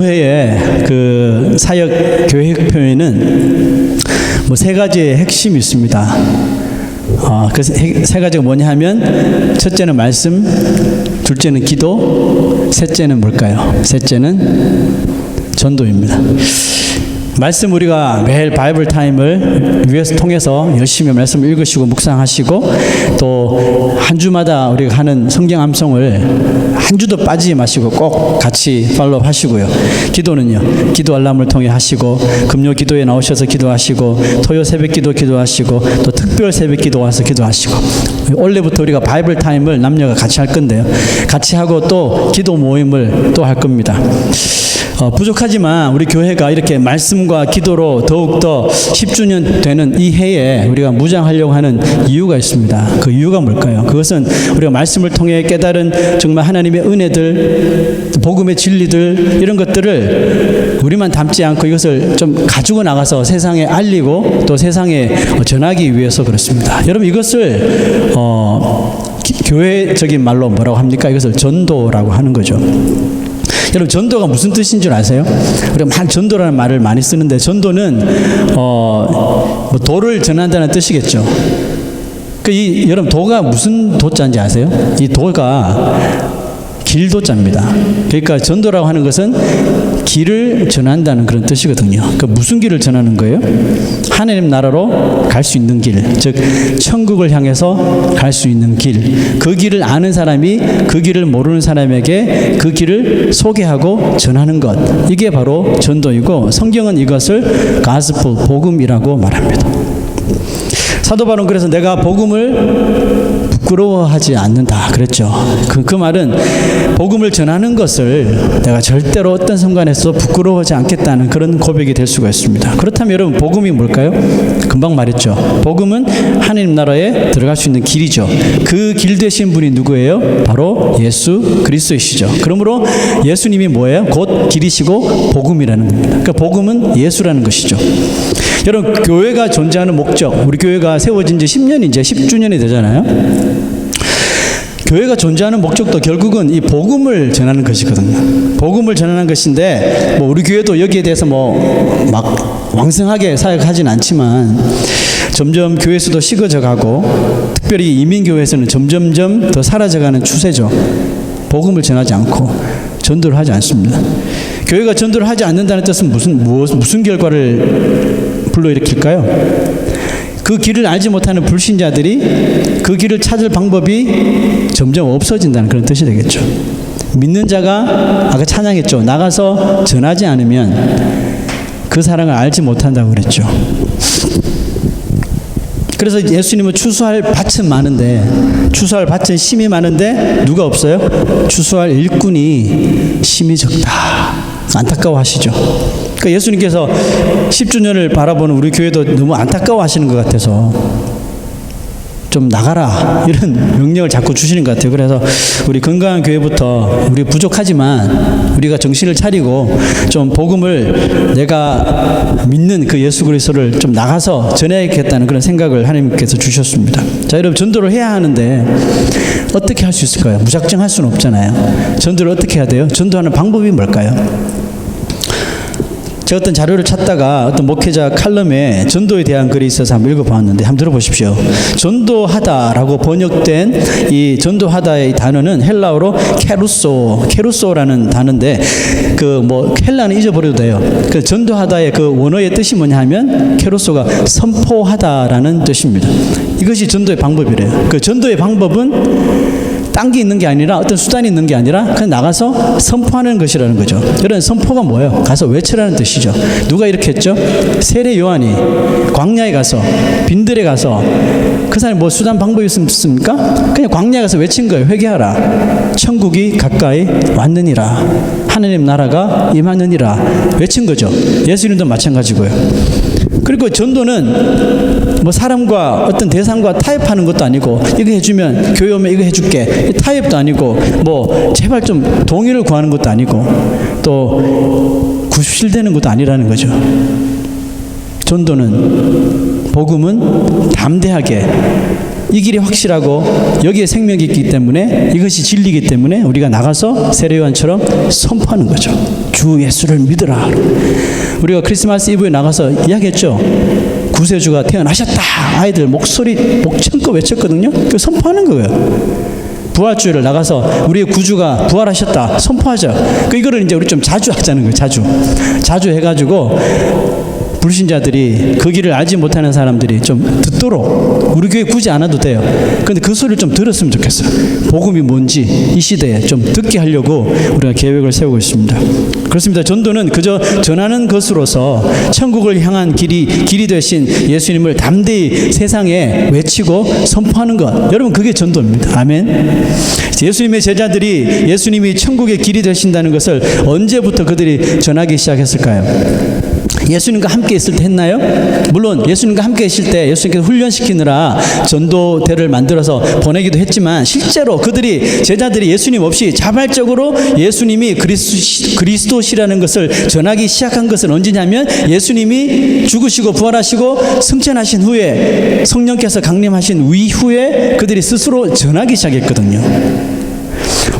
교회의 그 사역 계획 표에는 뭐 세 가지의 핵심이 있습니다. 그 세 가지가 뭐냐 하면, 첫째는 말씀, 둘째는 기도, 셋째는 뭘까요? 셋째는 전도입니다. 말씀, 우리가 매일 바이블 타임을 위에서 통해서 열심히 말씀을 읽으시고 묵상하시고, 또 한 주마다 우리가 하는 성경 암송을 한 주도 빠지지 마시고 꼭 같이 팔로우 하시고요. 기도는요, 기도 알람을 통해 하시고, 금요 기도에 나오셔서 기도하시고, 토요 새벽 기도 기도하시고, 또 특별 새벽 기도 와서 기도하시고, 원래부터 우리가 바이블 타임을 남녀가 같이 할 건데요, 같이 하고 또 기도 모임을 또 할 겁니다. 부족하지만 우리 교회가 이렇게 말씀과 기도로 더욱더 10주년 되는 이 해에 우리가 무장하려고 하는 이유가 있습니다. 그 이유가 뭘까요? 그것은 우리가 말씀을 통해 깨달은 정말 하나님의 은혜들, 복음의 진리들, 이런 것들을 우리만 담지 않고 이것을 좀 가지고 나가서 세상에 알리고 또 세상에 전하기 위해서 그렇습니다. 여러분, 이것을 교회적인 말로 뭐라고 합니까? 이것을 전도라고 하는 거죠. 여러분, 전도가 무슨 뜻인 줄 아세요? 우리가 전도라는 말을 많이 쓰는데, 전도는 뭐 도를 전한다는 뜻이겠죠. 여러분, 도가 무슨 도자인지 아세요? 이 도가 길도자입니다. 그러니까 전도라고 하는 것은 길을 전한다는 그런 뜻이거든요. 무슨 길을 전하는 거예요? 하나님 나라로 갈 수 있는 길, 즉 천국을 향해서 갈 수 있는 길, 그 길을 아는 사람이 그 길을 모르는 사람에게 그 길을 소개하고 전하는 것, 이게 바로 전도이고, 성경은 이것을 가스펠, 복음이라고 말합니다. 사도 바울은 그래서 내가 복음을 부끄러워하지 않는다 그랬죠. 그 말은 복음을 전하는 것을 내가 절대로 어떤 순간에서 부끄러워하지 않겠다는 그런 고백이 될 수가 있습니다. 그렇다면 여러분, 복음이 뭘까요? 금방 말했죠. 복음은 하나님 나라에 들어갈 수 있는 길이죠. 그 길 되신 분이 누구예요? 바로 예수 그리스도이시죠. 그러므로 예수님이 뭐예요? 곧 길이시고 복음이라는 겁니다. 그러니까 복음은 예수라는 것이죠. 여러분, 교회가 존재하는 목적, 우리 교회가 세워진 지 10년이 이제 10주년이 되잖아요. 교회가 존재하는 목적도 결국은 이 복음을 전하는 것이거든요. 복음을 전하는 것인데, 뭐 우리 교회도 여기에 대해서 막 왕성하게 사역하진 않지만 점점 교회 수도 식어져 가고, 특별히 이민교회에서는 점점점 더 사라져가는 추세죠. 복음을 전하지 않고 전도를 하지 않습니다. 교회가 전도를 하지 않는다는 뜻은 무슨 결과를 불러일으킬까요? 그 길을 알지 못하는 불신자들이 그 길을 찾을 방법이 점점 없어진다는 그런 뜻이 되겠죠. 믿는 자가 아까 찬양했죠. 나가서 전하지 않으면 그 사랑을 알지 못한다고 그랬죠. 그래서 예수님은 추수할 밭은 많은데, 추수할 밭은 심이 많은데 누가 없어요? 추수할 일꾼이 심이 적다. 안타까워하시죠. 그러니까 예수님께서 10주년을 바라보는 우리 교회도 너무 안타까워하시는 것 같아서 좀 나가라, 이런 명령을 자꾸 주시는 것 같아요. 그래서 우리 건강한 교회부터, 우리 부족하지만 우리가 정신을 차리고 좀 복음을, 내가 믿는 그 예수 그리스도를 좀 나가서 전해야겠다는 그런 생각을 하나님께서 주셨습니다. 자, 여러분, 전도를 해야 하는데 어떻게 할 수 있을까요? 무작정 할 수는 없잖아요. 전도를 어떻게 해야 돼요? 전도하는 방법이 뭘까요? 제가 어떤 자료를 찾다가 어떤 목회자 칼럼에 전도에 대한 글이 있어서 한번 읽어봤는데, 한번 들어보십시오. 전도하다라고 번역된 이 전도하다의 단어는 헬라어로 케루소라는 단어인데, 헬라는 잊어버려도 돼요. 그 전도하다의 그 원어의 뜻이 뭐냐 하면, 케루소가 선포하다라는 뜻입니다. 이것이 전도의 방법이래요. 그 전도의 방법은 딴 게 있는 게 아니라, 어떤 수단이 있는 게 아니라 그냥 나가서 선포하는 것이라는 거죠. 이런 선포가 뭐예요? 가서 외치라는 뜻이죠. 누가 이렇게 했죠? 세례 요한이 광야에 가서, 빈들에 가서, 그 사람이 뭐 수단 방법이 있습니까? 그냥 광야에 가서 외친 거예요. 회개하라, 천국이 가까이 왔느니라, 하나님 나라가 임하느니라, 외친 거죠. 예수님도 마찬가지고요. 그리고 전도는 뭐 사람과 어떤 대상과 타협하는 것도 아니고, 이거 해주면, 교회 오면 이거 해줄게, 타협도 아니고, 뭐 제발 좀 동의를 구하는 것도 아니고, 또 굽실대는 것도 아니라는 거죠. 전도는 복음은 담대하게 이 길이 확실하고 여기에 생명이 있기 때문에 이것이 진리이기 때문에 우리가 나가서 세례요한처럼 선포하는 거죠. 주 예수를 믿으라. 우리가 크리스마스 이브에 나가서 이야기했죠. 구세주가 태어나셨다. 아이들 목소리 목청껏 외쳤거든요. 그 선포하는 거예요. 부활주일을 나가서 우리의 구주가 부활하셨다 선포하자. 이거를 이제 우리 좀 자주 하자는 거예요. 자주 해가지고 불신자들이 그 길을 알지 못하는 사람들이 좀 듣도록, 우리 교회 굳이 안 와도 돼요. 그런데 그 소리를 좀 들었으면 좋겠어요. 복음이 뭔지 이 시대에 좀 듣게 하려고 우리가 계획을 세우고 있습니다. 그렇습니다. 전도는 그저 전하는 것으로서 천국을 향한 길이 되신 예수님을 담대히 세상에 외치고 선포하는 것, 여러분 그게 전도입니다. 아멘. 예수님의 제자들이 예수님이 천국의 길이 되신다는 것을 언제부터 그들이 전하기 시작했을까요? 예수님과 함께 있을 때 했나요? 물론 예수님과 함께 있을 때 예수님께서 훈련시키느라 전도대를 만들어서 보내기도 했지만, 실제로 제자들이 예수님 없이 자발적으로 예수님이 그리스도시라는 것을 전하기 시작한 것은 언제냐면 예수님이 죽으시고 부활하시고 승천하신 후에, 성령께서 강림하신 이후에 그들이 스스로 전하기 시작했거든요.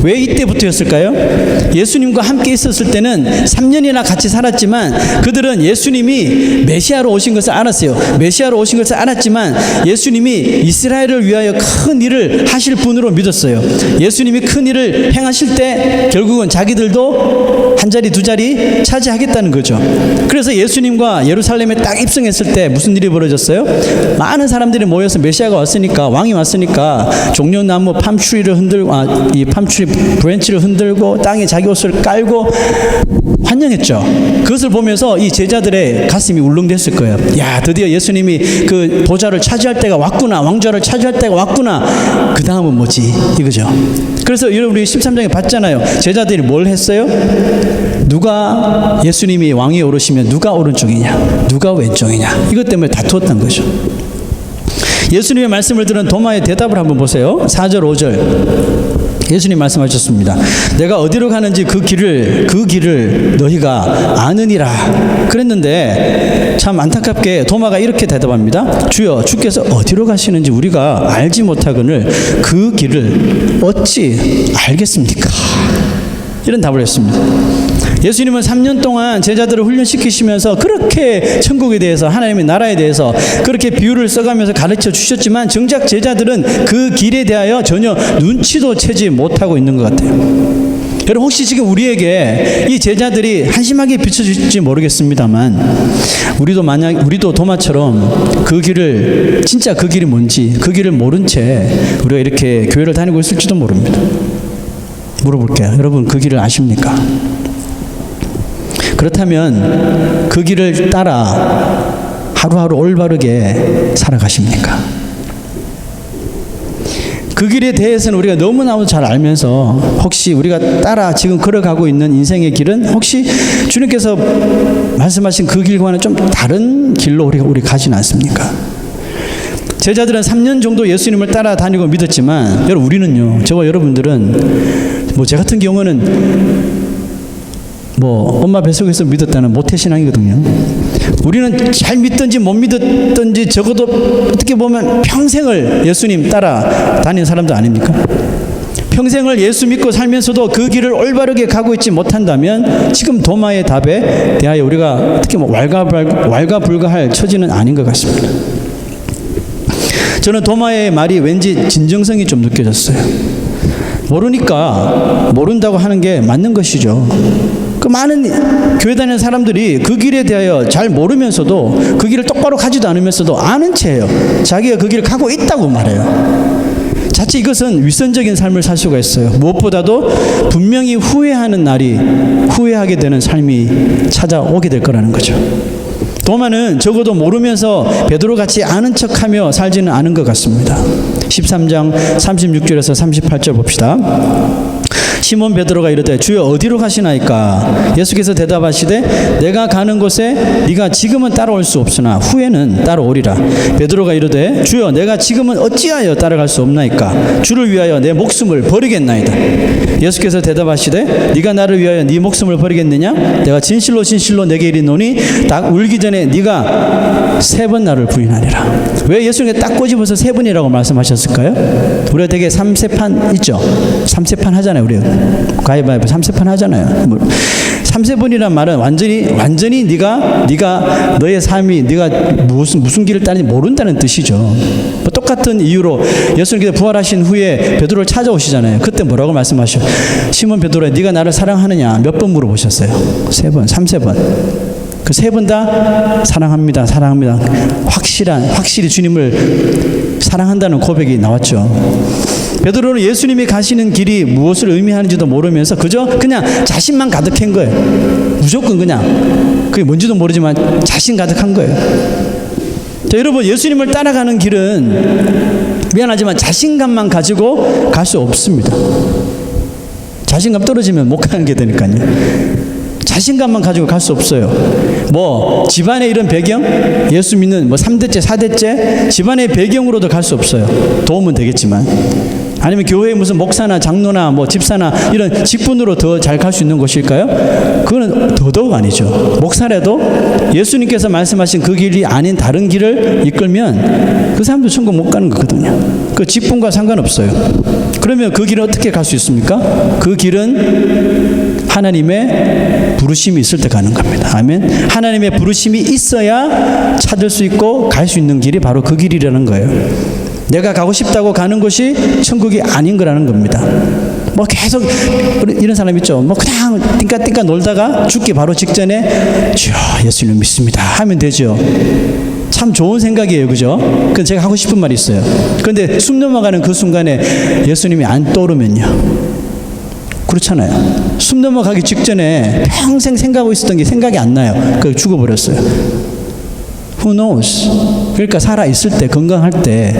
왜 이때부터였을까요? 예수님과 함께 있었을 때는 3년이나 같이 살았지만 그들은 예수님이 메시아로 오신 것을 알았어요. 메시아로 오신 것을 알았지만 예수님이 이스라엘을 위하여 큰 일을 하실 분으로 믿었어요. 예수님이 큰 일을 행하실 때 결국은 자기들도 한 자리 두 자리 차지하겠다는 거죠. 그래서 예수님과 예루살렘에 딱 입성했을 때 무슨 일이 벌어졌어요? 많은 사람들이 모여서 메시아가 왔으니까, 왕이 왔으니까 종려나무 팜트리를 흔들고, 이 팜트리 브랜치를 흔들고 땅에 자기 옷을 깔고 환영했죠. 그것을 보면서 이 제자들의 가슴이 울렁댔을 거예요. 야, 드디어 예수님이 그 보좌를 차지할 때가 왔구나, 왕좌를 차지할 때가 왔구나. 그 다음은 뭐지? 이거죠. 그래서 우리 13장에 봤잖아요. 제자들이 뭘 했어요? 누가 예수님이 왕위에 오르시면 누가 오른쪽이냐, 누가 왼쪽이냐, 이것 때문에 다투었던 거죠. 예수님의 말씀을 들은 도마의 대답을 한번 보세요. 4절 5절 예수님 말씀하셨습니다. 내가 어디로 가는지 그 길을 너희가 아느니라 그랬는데, 참 안타깝게 도마가 이렇게 대답합니다. 주여, 주께서 어디로 가시는지 우리가 알지 못하거늘 그 길을 어찌 알겠습니까? 이런 답을 했습니다. 예수님은 3년 동안 제자들을 훈련시키시면서 그렇게 천국에 대해서, 하나님의 나라에 대해서 그렇게 비유를 써가면서 가르쳐 주셨지만 정작 제자들은 그 길에 대하여 전혀 눈치도 채지 못하고 있는 것 같아요. 여러분, 혹시 지금 우리에게 이 제자들이 한심하게 비춰질지 모르겠습니다만, 우리도 도마처럼 진짜 그 길이 뭔지, 그 길을 모른 채 우리가 이렇게 교회를 다니고 있을지도 모릅니다. 물어볼게요. 여러분, 그 길을 아십니까? 그렇다면 그 길을 따라 하루하루 올바르게 살아가십니까? 그 길에 대해서는 우리가 너무나도 잘 알면서 혹시 우리가 따라 지금 걸어가고 있는 인생의 길은 혹시 주님께서 말씀하신 그 길과는 좀 다른 길로 우리 가지는 않습니까? 제자들은 3년 정도 예수님을 따라다니고 믿었지만, 여러분, 우리는요, 저와 여러분들은 제 같은 경우는 엄마 뱃속에서 믿었다는 모태신앙이거든요. 우리는 잘 믿든지 못 믿었든지 적어도 어떻게 보면 평생을 예수님 따라 다닌 사람들 아닙니까? 평생을 예수 믿고 살면서도 그 길을 올바르게 가고 있지 못한다면 지금 도마의 답에 대하여 우리가 어떻게 왈가불가할 처지는 아닌 것 같습니다. 저는 도마의 말이 왠지 진정성이 좀 느껴졌어요. 모르니까 모른다고 하는 게 맞는 것이죠. 그 많은 교회 다니는 사람들이 그 길에 대하여 잘 모르면서도, 그 길을 똑바로 가지도 않으면서도 아는 채예요. 자기가 그 길을 가고 있다고 말해요. 자칫 이것은 위선적인 삶을 살 수가 있어요. 무엇보다도 분명히 후회하게 되는 삶이 찾아오게 될 거라는 거죠. 도마는 적어도 모르면서 베드로같이 아는 척하며 살지는 않은 것 같습니다. 13장 36절에서 38절 봅시다. 시몬 베드로가 이르되 주여 어디로 가시나이까? 예수께서 대답하시되 내가 가는 곳에 네가 지금은 따라올 수 없으나 후에는 따라오리라. 베드로가 이르되 주여 내가 지금은 어찌하여 따라갈 수 없나이까? 주를 위하여 내 목숨을 버리겠나이다. 예수께서 대답하시되 네가 나를 위하여 네 목숨을 버리겠느냐? 내가 진실로 진실로 내게 이르노니 딱 울기 전에 네가 3번 나를 부인하리라. 왜 예수님께 딱 꼬집어서 3번이라고 말씀하셨을까요? 우리가 되게 3세판 있죠. 3세판 하잖아요. 우리 가위바위보 3세판 하잖아요. 3세번이란 말은 완전히 네가 너의 삶이 네가 무슨 길을 따는지 모른다는 뜻이죠. 뭐 똑같은 이유로 예수님께서 부활하신 후에 베드로를 찾아오시잖아요. 그때 뭐라고 말씀하셔? 시몬 베드로야, 네가 나를 사랑하느냐? 몇 번 물어보셨어요? 3번, 3세번. 그 3번 다 사랑합니다. 확실히 주님을 사랑한다는 고백이 나왔죠. 베드로는 예수님이 가시는 길이 무엇을 의미하는지도 모르면서 그냥 자신만 가득한 거예요. 무조건 그냥 그게 뭔지도 모르지만 자신 가득한 거예요. 자, 여러분, 예수님을 따라가는 길은 미안하지만 자신감만 가지고 갈 수 없습니다. 자신감 떨어지면 못 가는 게 되니까요. 자신감만 가지고 갈 수 없어요. 뭐 집안의 이런 배경, 예수 믿는 뭐 3대째 4대째 집안의 배경으로도 갈 수 없어요. 도움은 되겠지만, 아니면 교회에 무슨 목사나 장로나 뭐 집사나 이런 직분으로 더 잘 갈 수 있는 것일까요? 그거는 더더욱 아니죠. 목사라도 예수님께서 말씀하신 그 길이 아닌 다른 길을 이끌면 그 사람도 천국 못 가는 거거든요. 그 직분과 상관없어요. 그러면 그 길은 어떻게 갈 수 있습니까? 그 길은 하나님의 부르심이 있을 때 가는 겁니다. 아멘. 하나님의 부르심이 있어야 찾을 수 있고 갈 수 있는 길이 바로 그 길이라는 거예요. 내가 가고 싶다고 가는 것이 천국이 아닌 거라는 겁니다. 뭐 계속 이런 사람 있죠. 뭐 그냥 띵까띵까 놀다가 죽기 바로 직전에 주여 예수님 믿습니다 하면 되죠. 참 좋은 생각이에요. 그죠? 근데 제가 하고 싶은 말이 있어요. 그런데 숨 넘어가는 그 순간에 예수님이 안 떠오르면요, 그렇잖아요. 숨 넘어가기 직전에 평생 생각하고 있었던 게 생각이 안 나요. 그래서 죽어버렸어요. Who knows? 그러니까 살아있을 때, 건강할 때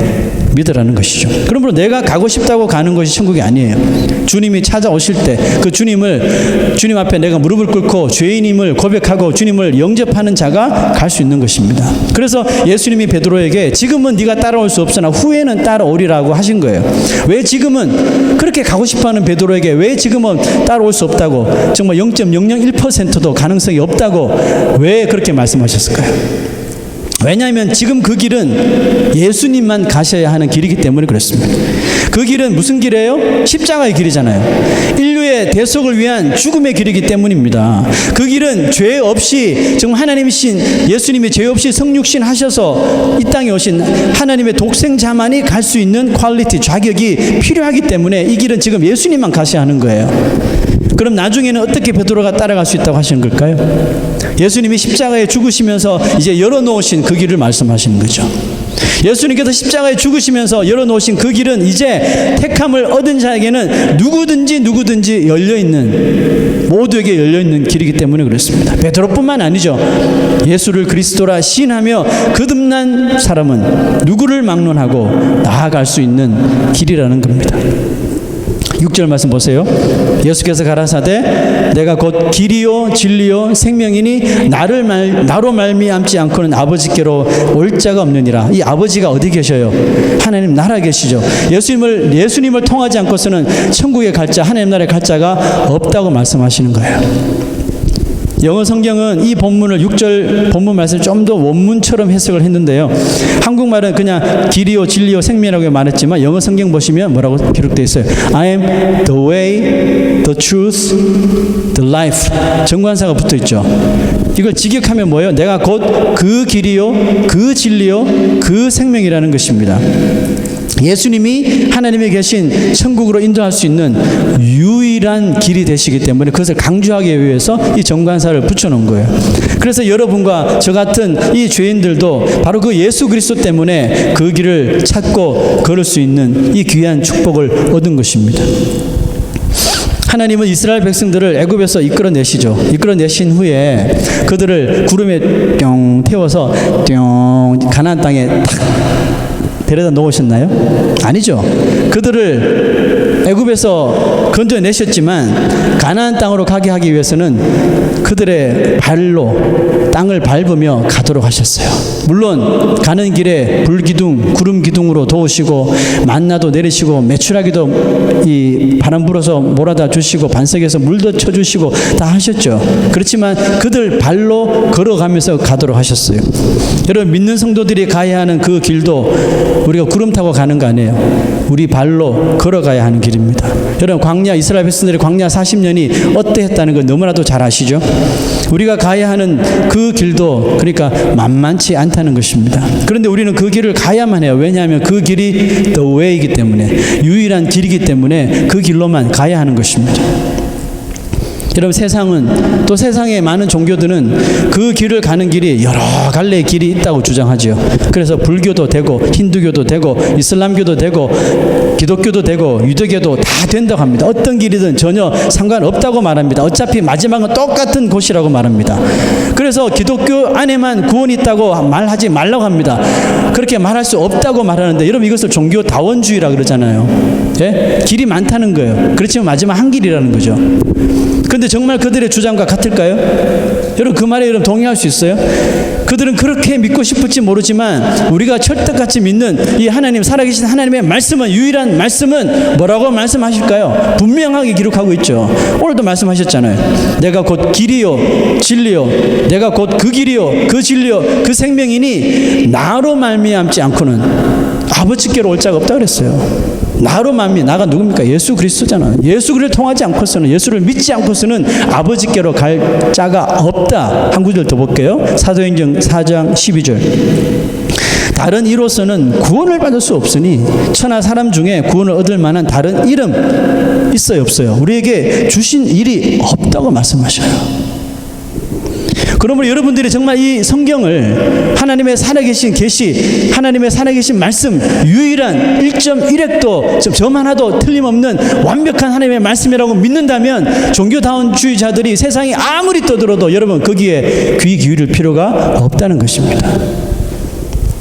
믿으라는 것이죠. 그러므로 내가 가고 싶다고 가는 것이 천국이 아니에요. 주님이 찾아오실 때 그 주님 앞에 내가 무릎을 꿇고 죄인임을 고백하고 주님을 영접하는 자가 갈 수 있는 것입니다. 그래서 예수님이 베드로에게 지금은 네가 따라올 수 없으나 후에는 따라오리라고 하신 거예요. 왜 지금은 그렇게 가고 싶어하는 베드로에게 왜 지금은 따라올 수 없다고, 정말 0.001%도 가능성이 없다고 왜 그렇게 말씀하셨을까요? 왜냐하면 지금 그 길은 예수님만 가셔야 하는 길이기 때문에 그렇습니다. 그 길은 무슨 길이에요? 십자가의 길이잖아요. 인류의 대속을 위한 죽음의 길이기 때문입니다. 그 길은 죄 없이, 정말 하나님이신 예수님이 죄 없이 성육신 하셔서 이 땅에 오신 하나님의 독생자만이 갈 수 있는 퀄리티, 자격이 필요하기 때문에 이 길은 지금 예수님만 가셔야 하는 거예요. 그럼 나중에는 어떻게 베드로가 따라갈 수 있다고 하시는 걸까요? 예수님이 십자가에 죽으시면서 이제 열어놓으신 그 길을 말씀하시는 거죠. 예수님께서 십자가에 죽으시면서 열어놓으신 그 길은 이제 택함을 얻은 자에게는 누구든지 열려있는, 모두에게 열려있는 길이기 때문에 그렇습니다. 베드로뿐만 아니죠. 예수를 그리스도라 시인하며 거듭난 사람은 누구를 막론하고 나아갈 수 있는 길이라는 겁니다. 6절 말씀 보세요. 예수께서 가라사대 내가 곧 길이요 진리요 생명이니 나로 말미암지 않고는 아버지께로 올 자가 없느니라. 이 아버지가 어디 계셔요? 하나님 나라 계시죠. 예수님을 통하지 않고서는 천국에 갈 자, 하나님 나라에 갈 자가 없다고 말씀하시는 거예요. 영어 성경은 이 본문을 6절 본문 말씀을 좀 더 원문처럼 해석을 했는데요. 한국말은 그냥 길이요 진리요 생명이라고 말했지만 영어 성경 보시면 뭐라고 기록되어 있어요? I am the way, the truth, the life. 정관사가 붙어 있죠. 이걸 직역하면 뭐예요? 내가 곧 그 길이요, 그 진리요, 그 생명이라는 것입니다. 예수님이 하나님이 계신 천국으로 인도할 수 있는 유일한 길이 되시기 때문에 그것을 강조하기 위해서 이 정관사를 붙여놓은 거예요. 그래서 여러분과 저 같은 이 죄인들도 바로 그 예수 그리스도 때문에 그 길을 찾고 걸을 수 있는 이 귀한 축복을 얻은 것입니다. 하나님은 이스라엘 백성들을 애굽에서 이끌어내시죠. 이끌어내신 후에 그들을 구름에 뿅 태워서 뿅 가나안 땅에 탁 데려다 놓으셨나요? 아니죠. 그들을 애굽에서 건져내셨지만 가나안 땅으로 가게 하기 위해서는 그들의 발로 땅을 밟으며 가도록 하셨어요. 물론 가는 길에 불기둥, 구름 기둥으로 도우시고 만나도 내리시고 메추라기도 이 바람 불어서 몰아다 주시고 반석에서 물도 쳐주시고 다 하셨죠. 그렇지만 그들 발로 걸어가면서 가도록 하셨어요. 여러분, 믿는 성도들이 가야 하는 그 길도 우리가 구름 타고 가는 거 아니에요. 우리 발로 걸어가야 하는 길입니다. 여러분, 광야, 이스라엘 백성들의 광야 40년이 어떠했다는 걸 너무나도 잘 아시죠? 우리가 가야 하는 그 길도 그러니까 만만치 않다는 것입니다. 그런데 우리는 그 길을 가야만 해요. 왜냐하면 그 길이 the way이기 때문에, 유일한 길이기 때문에 그 길로만 가야 하는 것입니다. 여러분, 세상은, 또 세상의 많은 종교들은 그 길을 가는 길이 여러 갈래의 길이 있다고 주장하죠. 그래서 불교도 되고 힌두교도 되고 이슬람교도 되고 기독교도 되고 유대교도 다 된다고 합니다. 어떤 길이든 전혀 상관없다고 말합니다. 어차피 마지막은 똑같은 곳이라고 말합니다. 그래서 기독교 안에만 구원이 있다고 말하지 말라고 합니다. 그렇게 말할 수 없다고 말하는데, 여러분, 이것을 종교 다원주의라 그러잖아요. 예? 길이 많다는 거예요. 그렇지만 마지막 한 길이라는 거죠. 그런데 정말 그들의 주장과 같을까요? 여러분, 그 말에 여러분 동의할 수 있어요? 그들은 그렇게 믿고 싶을지 모르지만 우리가 철떡같이 믿는 이 하나님, 살아계신 하나님의 말씀은, 유일한 말씀은 뭐라고 말씀하실까요? 분명하게 기록하고 있죠. 오늘도 말씀하셨잖아요. 내가 곧 길이요 진리요, 내가 곧 그 길이요 그 진리요 그 생명이니 나로 말미암지 않고는 아버지께로 올 자가 없다 그랬어요. 나로 말미, 나가 누굽니까? 예수 그리스도잖아요. 예수 그리스도를 통하지 않고서는, 예수를 믿지 않고서는 아버지께로 갈 자가 없다. 한 구절 더 볼게요. 사도행전 4장 12절. 다른 이로서는 구원을 받을 수 없으니 천하 사람 중에 구원을 얻을 만한 다른 이름 있어요, 없어요? 우리에게 주신 일이 없다고 말씀하셔요. 그러므로 여러분들이 정말 이 성경을, 하나님의 살아계신 계시, 하나님의 살아계신 말씀, 유일한 1.1획도 점 하나도 틀림없는 완벽한 하나님의 말씀이라고 믿는다면 종교다원주의자들이 세상이 아무리 떠들어도 여러분 거기에 귀 기울일 필요가 없다는 것입니다.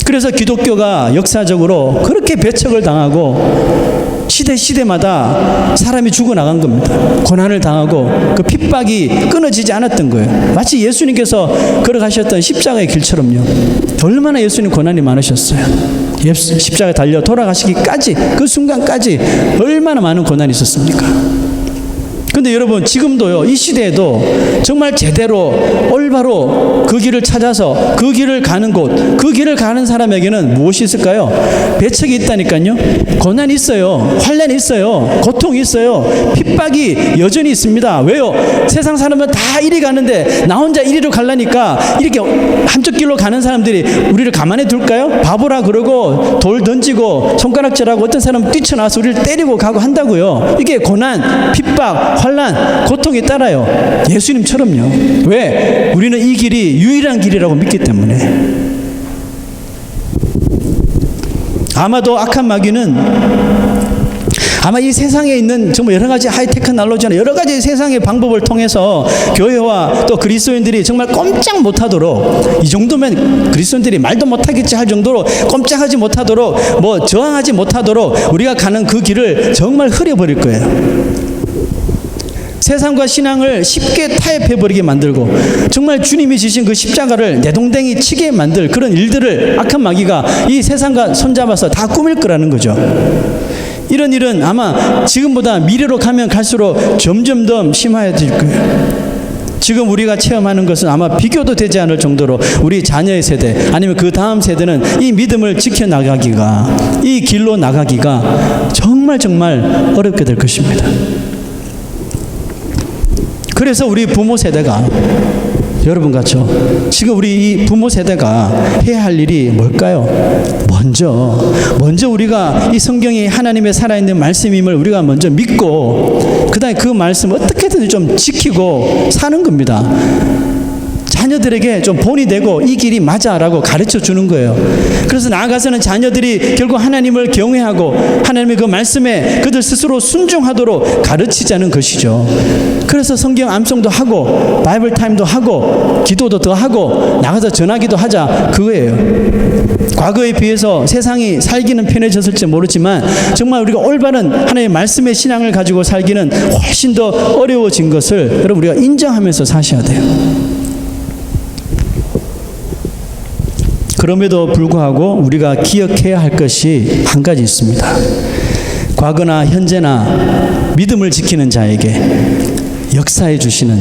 그래서 기독교가 역사적으로 그렇게 배척을 당하고 시대마다 사람이 죽어나간 겁니다. 고난을 당하고 그 핍박이 끊어지지 않았던 거예요. 마치 예수님께서 걸어가셨던 십자가의 길처럼요. 얼마나 예수님 고난이 많으셨어요. 십자가에 달려 돌아가시기까지, 그 순간까지 얼마나 많은 고난이 있었습니까? 근데 여러분, 지금도요, 이 시대에도 정말 제대로 올바로 그 길을 찾아서 그 길을 가는 곳, 그 길을 가는 사람에게는 무엇이 있을까요? 배척이 있다니까요. 고난이 있어요. 환난이 있어요. 고통이 있어요. 핍박이 여전히 있습니다. 왜요? 세상 사람은 다 이리 가는데 나 혼자 이리로 가려니까 이렇게 한쪽 길로 가는 사람들이 우리를 가만히 둘까요? 바보라 그러고 돌 던지고 손가락질하고 어떤 사람은 뛰쳐나와서 우리를 때리고 가고 한다고요. 이게 고난, 핍박, 환난, 고통이 따라요. 예수님처럼요. 왜? 우리는 이 길이 유일한 길이라고 믿기 때문에. 아마도 악한 마귀는 아마 이 세상에 있는 정말 여러 가지 하이테크 난로지나 여러 가지 세상의 방법을 통해서 교회와 또 그리스도인들이 정말 꼼짝 못하도록, 이 정도면 그리스도인들이 말도 못하겠지 할 정도로 꼼짝하지 못하도록, 뭐 저항하지 못하도록 우리가 가는 그 길을 정말 흐려버릴 거예요. 세상과 신앙을 쉽게 타협해버리게 만들고 정말 주님이 지신 그 십자가를 내동댕이 치게 만들 그런 일들을 악한 마귀가 이 세상과 손잡아서 다 꾸밀 거라는 거죠. 이런 일은 아마 지금보다 미래로 가면 갈수록 점점 더 심화해질 거예요. 지금 우리가 체험하는 것은 아마 비교도 되지 않을 정도로 우리 자녀의 세대 아니면 그 다음 세대는 이 믿음을 지켜나가기가, 이 길로 나가기가 정말 어렵게 될 것입니다. 그래서 우리 부모 세대가, 여러분 같죠? 지금 우리 이 부모 세대가 해야 할 일이 뭘까요? 먼저 우리가 이 성경이 하나님의 살아있는 말씀임을 우리가 먼저 믿고 그 다음에 그 말씀을 어떻게든 좀 지키고 사는 겁니다. 자녀들에게 좀 본이 되고 이 길이 맞아라고 가르쳐 주는 거예요. 그래서 나아가서는 자녀들이 결국 하나님을 경외하고 하나님의 그 말씀에 그들 스스로 순종하도록 가르치자는 것이죠. 그래서 성경 암송도 하고 바이블 타임도 하고 기도도 더 하고 나가서 전하기도 하자, 그거예요. 과거에 비해서 세상이 살기는 편해졌을지 모르지만 정말 우리가 올바른 하나님의 말씀의 신앙을 가지고 살기는 훨씬 더 어려워진 것을 여러분 우리가 인정하면서 사셔야 돼요. 그럼에도 불구하고 우리가 기억해야 할 것이 한 가지 있습니다. 과거나 현재나 믿음을 지키는 자에게 역사해 주시는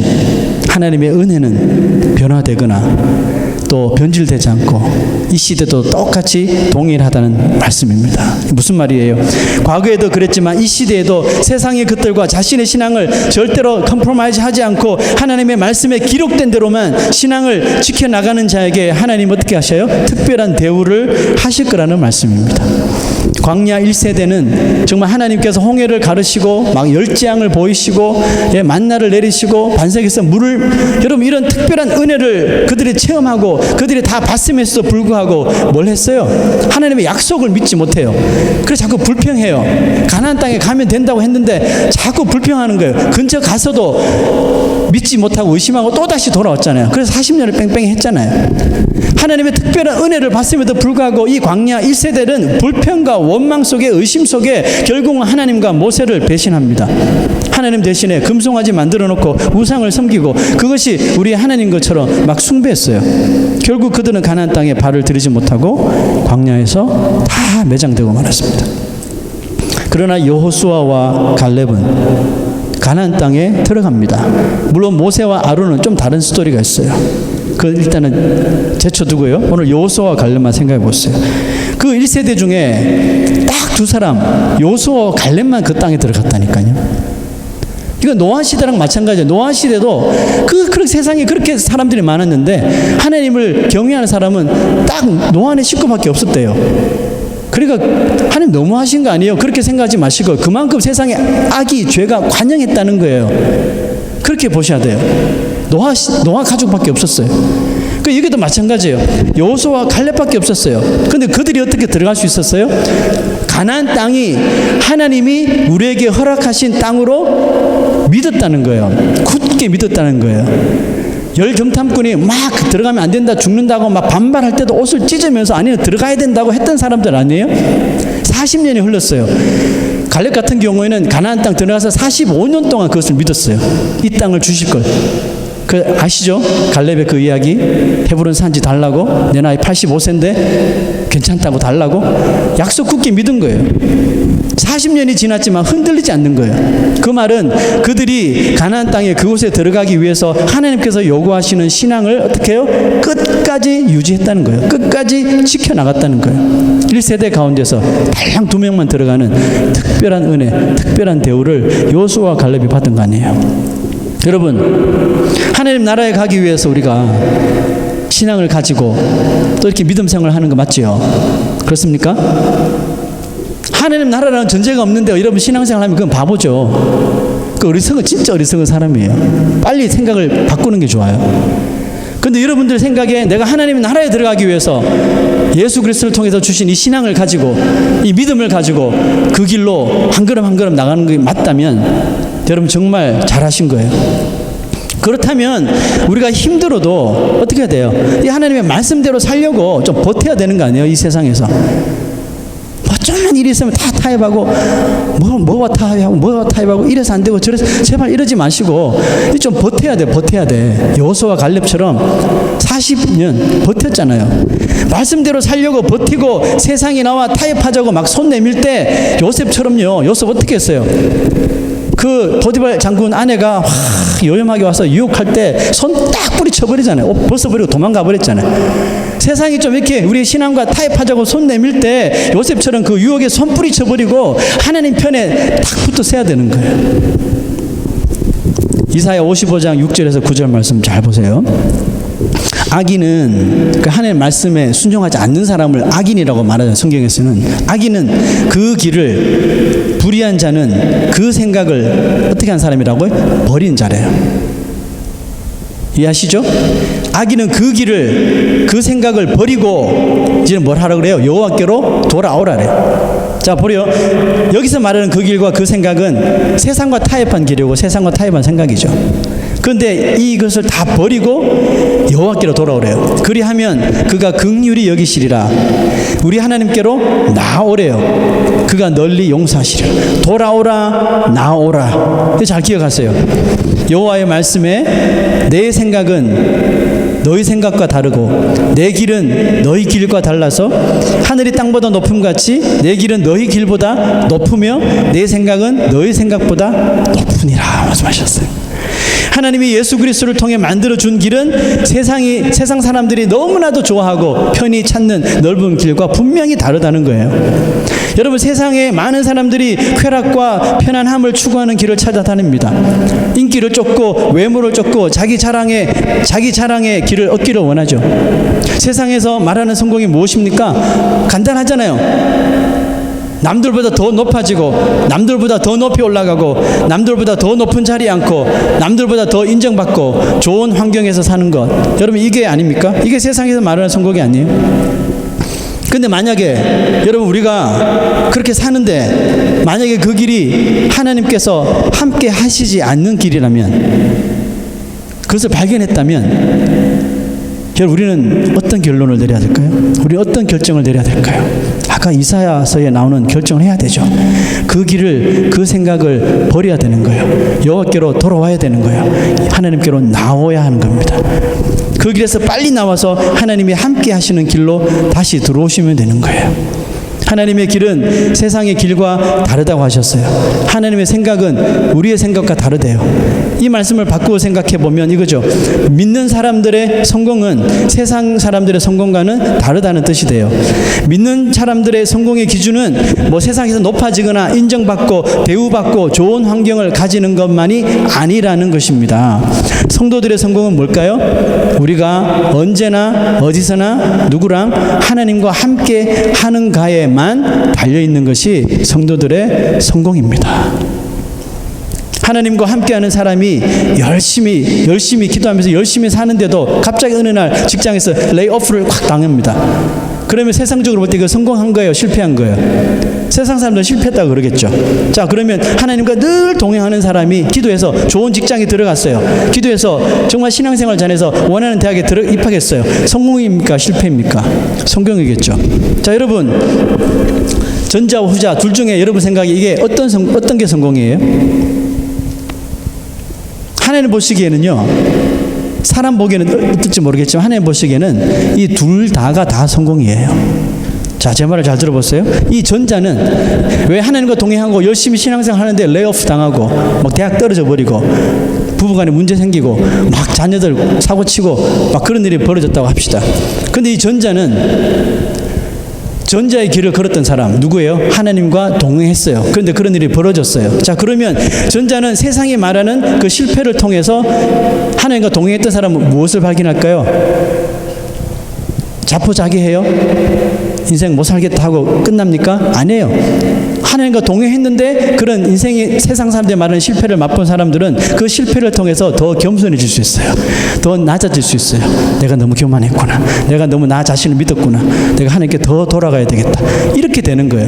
하나님의 은혜는 변화되거나 또 변질되지 않고 이 시대도 똑같이 동일하다는 말씀입니다. 무슨 말이에요? 과거에도 그랬지만 이 시대에도 세상의 것들과 자신의 신앙을 절대로 컴프로마이즈 하지 않고 하나님의 말씀에 기록된 대로만 신앙을 지켜나가는 자에게 하나님 어떻게 하셔요? 특별한 대우를 하실 거라는 말씀입니다. 광야 1세대는 정말 하나님께서 홍해를 가르시고 막 열재앙을 보이시고 만나를 내리시고 반석에서 물을, 여러분 이런 특별한 은혜를 그들이 체험하고 그들이 다 봤음에도 불구하고 뭘 했어요? 하나님의 약속을 믿지 못해요. 그래서 자꾸 불평해요. 가나안 땅에 가면 된다고 했는데 자꾸 불평하는 거예요. 근처 가서도 믿지 못하고 의심하고 또다시 돌아왔잖아요. 그래서 40년을 뺑뺑이 했잖아요. 하나님의 특별한 은혜를 봤음에도 불구하고 이 광야 1세대는 불평과 원망 속에, 의심 속에 결국은 하나님과 모세를 배신합니다. 하나님 대신에 금송아지 만들어 놓고 우상을 섬기고 그것이 우리 하나님 것처럼 막 숭배했어요. 결국 그들은 가나안 땅에 발을 들이지 못하고 광야에서 다 매장되고 말았습니다. 그러나 여호수아와 갈렙은 가나안 땅에 들어갑니다. 물론 모세와 아론은 좀 다른 스토리가 있어요. 그 일단은 제쳐두고요. 오늘 여호수아와 갈렙만 생각해 보세요. 그 1세대 중에 딱 두 사람, 여호수아와 갈렙만 그 땅에 들어갔다니까요. 이거 노아 시대랑 마찬가지예요. 노아 시대도 그 세상에 그렇게 사람들이 많았는데 하나님을 경외하는 사람은 딱 노아네 식구밖에 없었대요. 그러니까 하나님 너무하신 거 아니에요? 그렇게 생각하지 마시고 그만큼 세상에 악이, 죄가 관영했다는 거예요. 그렇게 보셔야 돼요. 노아 가족밖에 없었어요. 그 여기도 마찬가지예요. 여호수아와 갈렙밖에 없었어요. 근데 그들이 어떻게 들어갈 수 있었어요? 가나안 땅이 하나님이 우리에게 허락하신 땅으로 믿었다는 거예요. 굳게 믿었다는 거예요. 열정탐꾼이 막 들어가면 안 된다, 죽는다고 막 반발할 때도 옷을 찢으면서 아니요 들어가야 된다고 했던 사람들 아니에요? 40년이 흘렀어요. 갈렙 같은 경우에는 가나안 땅 들어가서 45년 동안 그것을 믿었어요. 이 땅을 주실 걸. 그 아시죠? 갈렙의 그 이야기. 헤브론 산지 달라고. 내 나이 85세인데 괜찮다고 달라고. 약속 굳게 믿은 거예요. 40년이 지났지만 흔들리지 않는 거예요. 그 말은 그들이 가나안 땅에 그곳에 들어가기 위해서 하나님께서 요구하시는 신앙을 어떻게 해요? 끝까지 유지했다는 거예요. 끝까지 지켜나갔다는 거예요. 1세대 가운데서 달랑 2명만 들어가는 특별한 은혜, 특별한 대우를 여호수아와 갈렙이 받은 거 아니에요. 여러분, 하나님 나라에 가기 위해서 우리가 신앙을 가지고 또 이렇게 믿음 생활을 하는 거 맞지요? 그렇습니까? 하나님 나라라는 전제가 없는데 여러분 신앙생활 하면 그건 바보죠. 그 어리석은, 진짜 어리석은 사람이에요. 빨리 생각을 바꾸는 게 좋아요. 근데 여러분들 생각에 내가 하나님 나라에 들어가기 위해서 예수 그리스도를 통해서 주신 이 신앙을 가지고 이 믿음을 가지고 그 길로 한 걸음 한 걸음 나가는 게 맞다면 여러분 정말 잘하신 거예요. 그렇다면 우리가 힘들어도 어떻게 해야 돼요? 이 하나님의 말씀대로 살려고 좀 버텨야 되는 거 아니에요? 이 세상에서 좀만 일이 있으면 다 타협하고 뭐와 타협하고 이래서 안 되고 저래서 제발 이러지 마시고 좀 버텨야 돼. 버텨야 돼. 여호수아와 갈렙처럼 40년 버텼잖아요. 말씀대로 살려고 버티고 세상이 나와 타협하자고 막 손 내밀 때 요셉처럼요. 요셉 어떻게 했어요? 그 보디발 장군 아내가 요염하게 와서 유혹할 때 손 딱 뿌리쳐버리잖아요. 옷 벗어버리고 도망가 버렸잖아요. 세상이 좀 이렇게 우리 신앙과 타협하자고 손 내밀 때 요셉처럼 그 유혹에 손 뿌리쳐버리고 하나님 편에 딱 붙어 서야 되는 거예요. 이사야 55장 6절에서 9절 말씀 잘 보세요. 악인은 그 하나님의 말씀에 순종하지 않는 사람을 악인이라고 말하죠. 성경에서는 악인은 그 길을, 불의한 자는 그 생각을 어떻게 한 사람이라고요? 버린 자래요. 이해하시죠? 악인은 그 길을, 그 생각을 버리고 이제는 뭘 하라고 그래요? 여호와께로 돌아오라래요. 자, 보려. 여기서 말하는 그 길과 그 생각은 세상과 타협한 길이고 세상과 타협한 생각이죠. 그런데 이것을 다 버리고 여호와께로 돌아오래요. 그리하면 그가 긍휼히 여기시리라. 우리 하나님께로 나오래요. 그가 널리 용서하시리라. 돌아오라, 나오라. 잘 기억하세요. 여호와의 말씀에 내 생각은 너희 생각과 다르고 내 길은 너희 길과 달라서 하늘이 땅보다 높음같이 내 길은 너희 길보다 높으며 내 생각은 너희 생각보다 높으니라 말씀하셨어요. 하나님이 예수 그리스도를 통해 만들어준 길은 세상 사람들이 너무나도 좋아하고 편히 찾는 넓은 길과 분명히 다르다는 거예요. 여러분, 세상에 많은 사람들이 쾌락과 편안함을 추구하는 길을 찾아다닙니다. 인기를 쫓고 외모를 쫓고 자기 자랑의 길을 얻기를 원하죠. 세상에서 말하는 성공이 무엇입니까? 간단하잖아요. 남들보다 더 높아지고 남들보다 더 높이 올라가고 남들보다 더 높은 자리에 앉고 남들보다 더 인정받고 좋은 환경에서 사는 것. 여러분, 이게 아닙니까? 이게 세상에서 말하는 성공이 아니에요? 근데 만약에 여러분, 우리가 그렇게 사는데 만약에 그 길이 하나님께서 함께 하시지 않는 길이라면, 그것을 발견했다면 여러분, 우리는 어떤 결론을 내려야 될까요? 우리는 어떤 결정을 내려야 될까요? 아까 이사야서에 나오는 결정을 해야 되죠. 그 길을, 그 생각을 버려야 되는 거예요. 여호와께로 돌아와야 되는 거예요. 하나님께로 나와야 하는 겁니다. 그 길에서 빨리 나와서 하나님이 함께 하시는 길로 다시 들어오시면 되는 거예요. 하나님의 길은 세상의 길과 다르다고 하셨어요. 하나님의 생각은 우리의 생각과 다르대요. 이 말씀을 바꾸어 생각해 보면 이거죠. 믿는 사람들의 성공은 세상 사람들의 성공과는 다르다는 뜻이 돼요. 믿는 사람들의 성공의 기준은 뭐 세상에서 높아지거나 인정받고 대우받고 좋은 환경을 가지는 것만이 아니라는 것입니다. 성도들의 성공은 뭘까요? 우리가 언제나 어디서나 누구랑 하나님과 함께 하는가에만 달려있는 것이 성도들의 성공입니다. 하나님과 함께하는 사람이 열심히 기도하면서 열심히 사는데도 갑자기 어느 날 직장에서 레이오프를 확 당합니다. 그러면 세상적으로 볼 때 그 성공한 거예요? 실패한 거예요? 세상 사람들은 실패했다고 그러겠죠. 자, 그러면 하나님과 늘 동행하는 사람이 기도해서 좋은 직장에 들어갔어요. 기도해서 정말 신앙생활 잘해서 원하는 대학에 입학했어요. 성공입니까? 실패입니까? 성공이겠죠. 자, 여러분, 전자와 후자 둘 중에 여러분 생각에 이게 어떤 게 성공이에요? 하나님 보시기에는요, 사람 보기에는 어떨지 모르겠지만 하나님 보시기에는 이 둘 다가 다 성공이에요. 자, 제 말을 잘 들어보세요. 이 전자는 왜 하나님과 동행하고 열심히 신앙생활 하는데 레이오프 당하고 막 대학 떨어져 버리고 부부간에 문제 생기고 막 자녀들 사고치고 막 그런 일이 벌어졌다고 합시다. 근데 이 전자의 길을 걸었던 사람 누구예요? 하나님과 동행했어요. 그런데 그런 일이 벌어졌어요. 자, 그러면 전자는 세상이 말하는 그 실패를 통해서 하나님과 동행했던 사람은 무엇을 발견할까요? 자포자기해요? 인생 못 살겠다 하고 끝납니까? 아니에요. 하나님과 동행했는데 그런 인생이 세상 사람들이 말하는 실패를 맛본 사람들은 그 실패를 통해서 더 겸손해질 수 있어요. 더 낮아질 수 있어요. 내가 너무 교만했구나. 내가 너무 나 자신을 믿었구나. 내가 하나님께 더 돌아가야 되겠다. 이렇게 되는 거예요.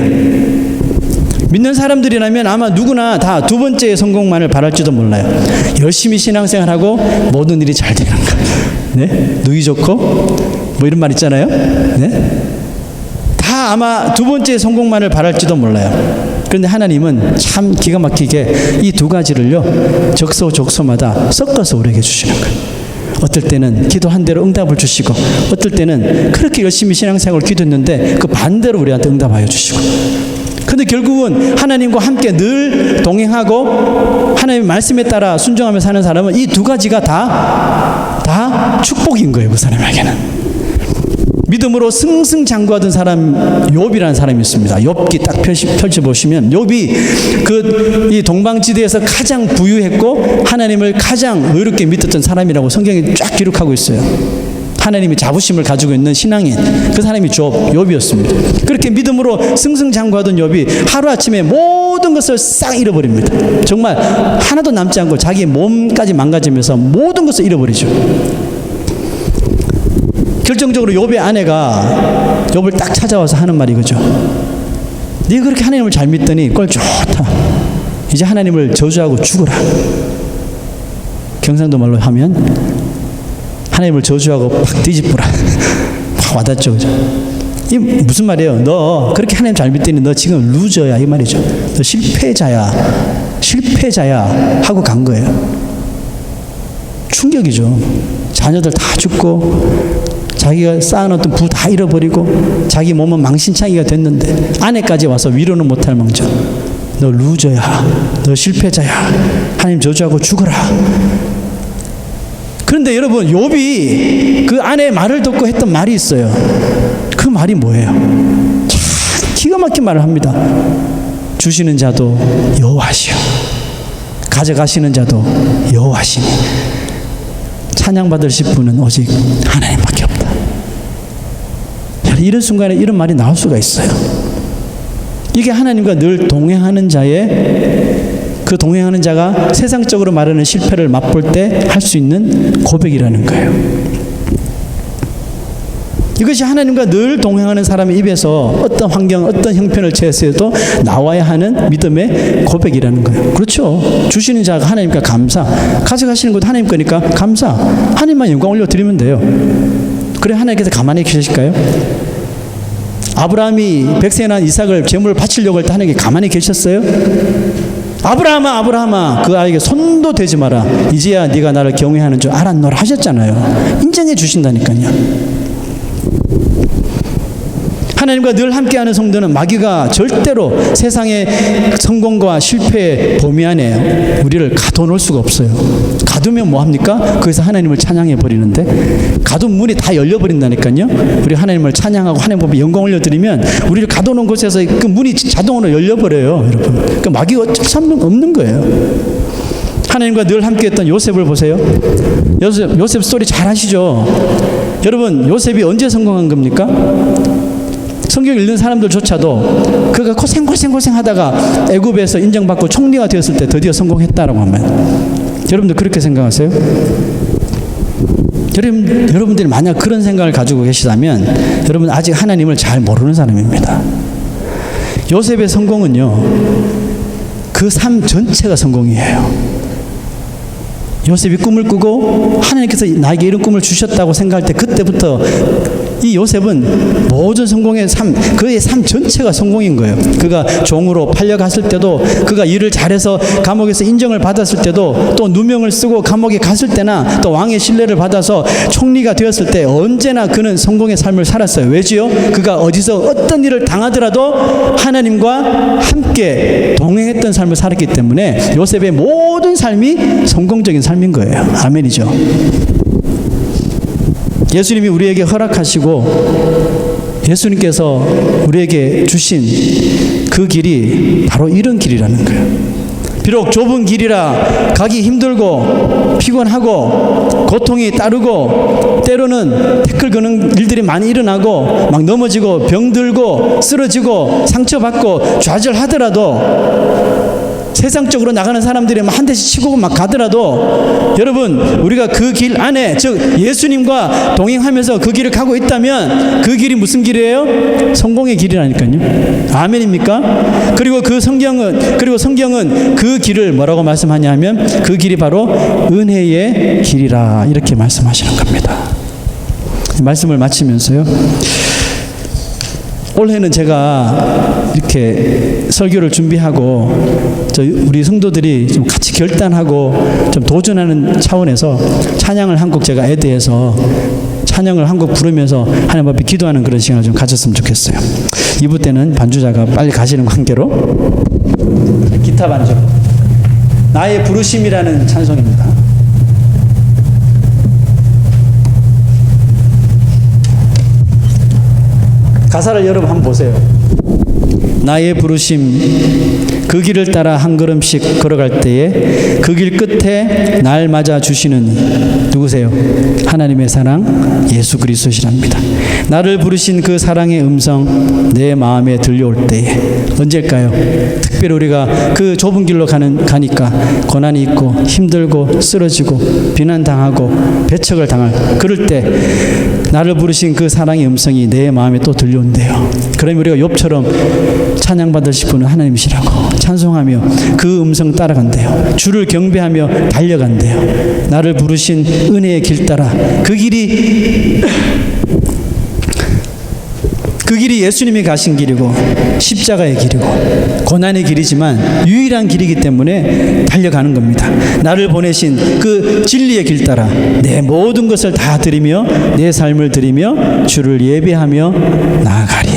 믿는 사람들이라면 아마 누구나 다 두 번째의 성공만을 바랄지도 몰라요. 열심히 신앙생활하고 모든 일이 잘 되는 거. 네? 누이 좋고 뭐 이런 말 있잖아요. 네? 다 아마 두 번째 성공만을 바랄지도 몰라요. 그런데 하나님은 참 기가 막히게 이 두 가지를요, 적소적소마다 섞어서 우리에게 주시는 거예요. 어떨 때는 기도한 대로 응답을 주시고, 어떨 때는 그렇게 열심히 신앙생활을 기도했는데 그 반대로 우리한테 응답하여 주시고. 근데 결국은 하나님과 함께 늘 동행하고 하나님의 말씀에 따라 순종하며 사는 사람은 이 두 가지가 다 축복인 거예요. 그 사람에게는. 믿음으로 승승장구하던 사람 욥이라는 사람이 있습니다. 욥기 딱 펼쳐보시면 욥이 이 동방지대에서 가장 부유했고 하나님을 가장 의롭게 믿었던 사람이라고 성경이 쫙 기록하고 있어요. 하나님이 자부심을 가지고 있는 신앙인, 그 사람이 욥이었습니다. 그렇게 믿음으로 승승장구하던 욥이 하루아침에 모든 것을 싹 잃어버립니다. 정말 하나도 남지 않고 자기 몸까지 망가지면서 모든 것을 잃어버리죠. 결정적으로 욥의 아내가 욥을 딱 찾아와서 하는 말이 이거죠. 네가 그렇게 하나님을 잘 믿더니 꼴 좋다. 이제 하나님을 저주하고 죽어라. 경상도 말로 하면 하나님을 저주하고 팍 뒤집어라. 팍 와닿죠. 그죠? 이 무슨 말이에요? 너 그렇게 하나님 잘 믿더니 너 지금 루저야 이 말이죠. 너 실패자야 하고 간 거예요. 충격이죠. 자녀들 다 죽고 자기가 쌓아놓던 부 다 잃어버리고 자기 몸은 망신창이가 됐는데 아내까지 와서 위로는 못할 망정. 너 루저야. 너 실패자야. 하나님 저주하고 죽어라. 그런데 여러분, 욥이 그 아내의 말을 듣고 했던 말이 있어요. 그 말이 뭐예요? 참 기가 막힌 말을 합니다. 주시는 자도 여호와시요 가져가시는 자도 여호와시니 찬양받으실 분은 오직 하나님밖에 없다. 이런 순간에 이런 말이 나올 수가 있어요. 이게 하나님과 늘 동행하는 자의, 그 동행하는 자가 세상적으로 말하는 실패를 맛볼 때 할 수 있는 고백이라는 거예요. 이것이 하나님과 늘 동행하는 사람의 입에서 어떤 환경, 어떤 형편을 제시해도 나와야 하는 믿음의 고백이라는 거예요. 그렇죠. 주시는 자가 하나님께 감사, 가져가시는 것도 하나님 거니까 감사, 하나님만 영광 올려드리면 돼요. 그래 하나님께서 가만히 계실까요? 아브라함이 백세 난 이삭을 제물을 바치려고 할 때 하나님께 가만히 계셨어요? 아브라함아, 아브라함아, 그 아이에게 손도 대지 마라. 이제야 네가 나를 경외하는 줄 알았노라 하셨잖아요. 인정해 주신다니까요. 하나님과 늘 함께하는 성도는 마귀가 절대로 세상의 성공과 실패의 범위 안에 우리를 가둬놓을 수가 없어요. 가두면 뭐합니까? 거기서 하나님을 찬양해 버리는데, 가둔 문이 다 열려버린다니까요. 우리 하나님을 찬양하고 하나님 앞에 영광 올려드리면 우리를 가둬놓은 곳에서 그 문이 자동으로 열려버려요. 여러분, 그러니까 마귀가 어쩔 수 없는 거예요. 하나님과 늘 함께했던 요셉을 보세요. 요셉 스토리 잘 아시죠? 여러분, 요셉이 언제 성공한 겁니까? 성경 읽는 사람들조차도 그가 고생 하다가 애굽에서 인정받고 총리가 되었을 때 드디어 성공했다라고 하면, 여러분들 그렇게 생각하세요? 여러분들이 만약 그런 생각을 가지고 계시다면 여러분 아직 하나님을 잘 모르는 사람입니다. 요셉의 성공은요, 그 삶 전체가 성공이에요. 요셉이 꿈을 꾸고 하나님께서 나에게 이런 꿈을 주셨다고 생각할 때 그때부터 이 요셉은 모든 성공의 삶, 그의 삶 전체가 성공인 거예요. 그가 종으로 팔려갔을 때도, 그가 일을 잘해서 감옥에서 인정을 받았을 때도, 또 누명을 쓰고 감옥에 갔을 때나, 또 왕의 신뢰를 받아서 총리가 되었을 때 언제나 그는 성공의 삶을 살았어요. 왜지요? 그가 어디서 어떤 일을 당하더라도 하나님과 함께 동행했던 삶을 살았기 때문에 요셉의 모든 삶이 성공적인 삶인 거예요. 아멘이죠. 예수님이 우리에게 허락하시고 예수님께서 우리에게 주신 그 길이 바로 이런 길이라는 거예요. 비록 좁은 길이라 가기 힘들고 피곤하고 고통이 따르고 때로는 태클 거는 일들이 많이 일어나고 막 넘어지고 병들고 쓰러지고 상처받고 좌절하더라도, 세상적으로 나가는 사람들이 한 대씩 치고 막 가더라도, 여러분 우리가 그 길 안에, 즉 예수님과 동행하면서 그 길을 가고 있다면 그 길이 무슨 길이에요? 성공의 길이라니까요. 아멘입니까? 그리고 성경은 그 길을 뭐라고 말씀하냐면 그 길이 바로 은혜의 길이라 이렇게 말씀하시는 겁니다. 말씀을 마치면서요, 올해는 제가 이렇게 설교를 준비하고 우리 성도들이 좀 같이 결단하고 좀 도전하는 차원에서 찬양을 한 곡 제가 애대해서 찬양을 한 곡 부르면서 하나님 앞에 기도하는 그런 시간을 좀 가졌으면 좋겠어요. 2부 때는 반주자가 빨리 가시는 관계로 기타 반주, 나의 부르심이라는 찬송입니다. 가사를 여러분 한번 보세요. 나의 부르심, 그 길을 따라 한 걸음씩 걸어갈 때에 그 길 끝에 날 맞아 주시는 누구세요? 하나님의 사랑 예수 그리스도시랍니다. 나를 부르신 그 사랑의 음성 내 마음에 들려올 때에, 언제일까요? 특별히 우리가 그 좁은 길로 가니까 고난이 있고 힘들고 쓰러지고 비난당하고 배척을 당할 그럴 때 나를 부르신 그 사랑의 음성이 내 마음에 또 들려온대요. 그러면 우리가 욥처럼 찬양받으실 분은 하나님이시라고 찬송하며 그 음성 따라간대요. 주를 경배하며 달려간대요. 나를 부르신 은혜의 길 따라 그 그 길이 예수님이 가신 길이고 십자가의 길이고 고난의 길이지만 유일한 길이기 때문에 달려가는 겁니다. 나를 보내신 그 진리의 길 따라 내 모든 것을 다 드리며 내 삶을 드리며 주를 예배하며 나아가리.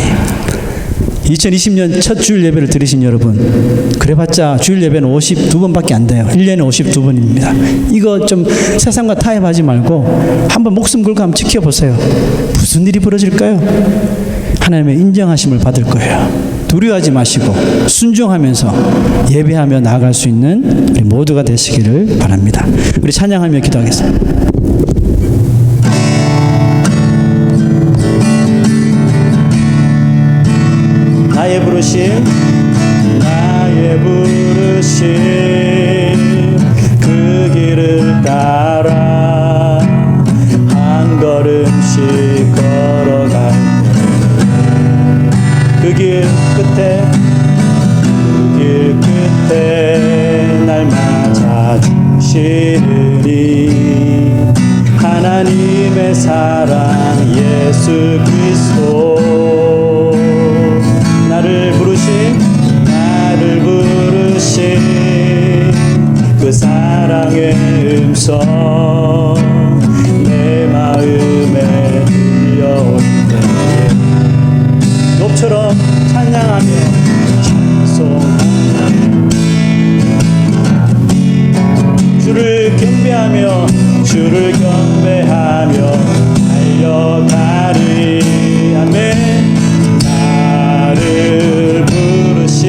2020년 첫 주일 예배를 드리신 여러분, 그래봤자 주일 예배는 52번밖에 안 돼요. 1년에 52번입니다. 이거 좀 세상과 타협하지 말고 한번 목숨 걸고 한번 지켜보세요. 무슨 일이 벌어질까요? 하나님의 인정하심을 받을 거예요. 두려워하지 마시고 순종하면서 예배하며 나아갈 수 있는 우리 모두가 되시기를 바랍니다. 우리 찬양하며 기도하겠습니다. 나의 부르심 그 길을 따라 한 걸음씩 걸어갈 때 그 길 끝에 날 맞아 주시느니 하나님의 사랑 예수 그리스도 나를 부르신 그 사랑의 음성 내 마음에 들려올 때 높처럼 찬양하며 찬송하며 주를 경배하며 달려가리. 아멘. 나를 부르신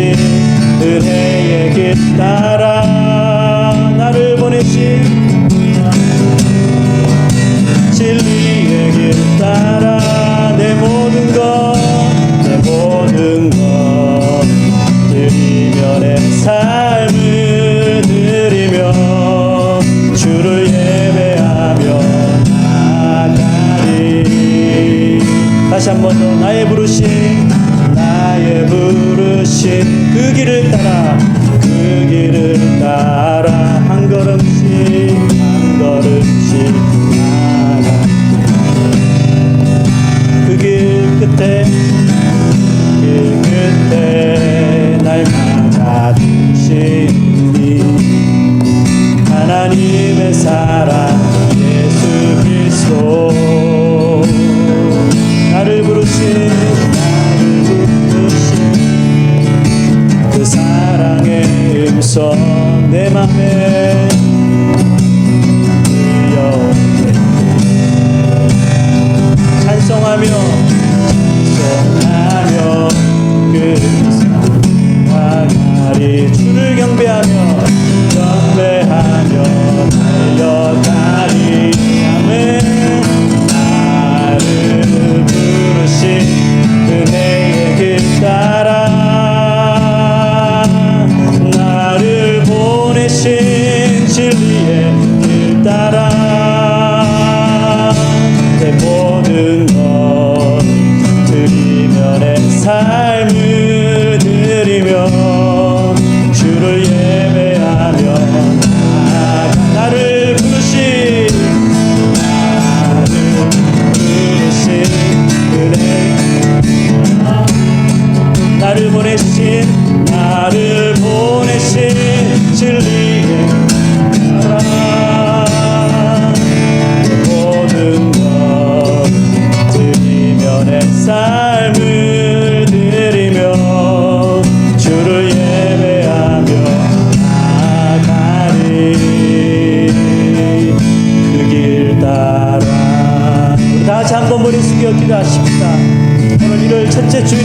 은혜의 길 따라 나를 보내신 진리의 길 따라 내 모든 것 드리며 내 삶을 드리며 주를 예배하며 나아가리. 다시 한 번 더 나의 부르심 그 길을 따라 한 걸음씩 나아가 그 길 끝에 날 맞아 주시니 하나님의 사랑 예수 그리스도 나를 부르신 그 사랑의 음성 내 맘에 들려오네. 찬송하며 그리스도와 나리 주를 경배하며 달려가리. 아멘. 나를 부르신 은혜의 길 따라 나를 보내신 진리의 길 따라 내 모든 것 드리며 내 삶을 드리며 주를 예배하며 나를 부르신 은혜 나를 보내신 진리의 사랑 모든 것 드리며 내 삶을 드리며 주를 예배하며 나아가리. 그 길 따라 우리 다 같이 한번 머리 숙여 기도하십시다. 오늘 1월 첫째 주일입니다.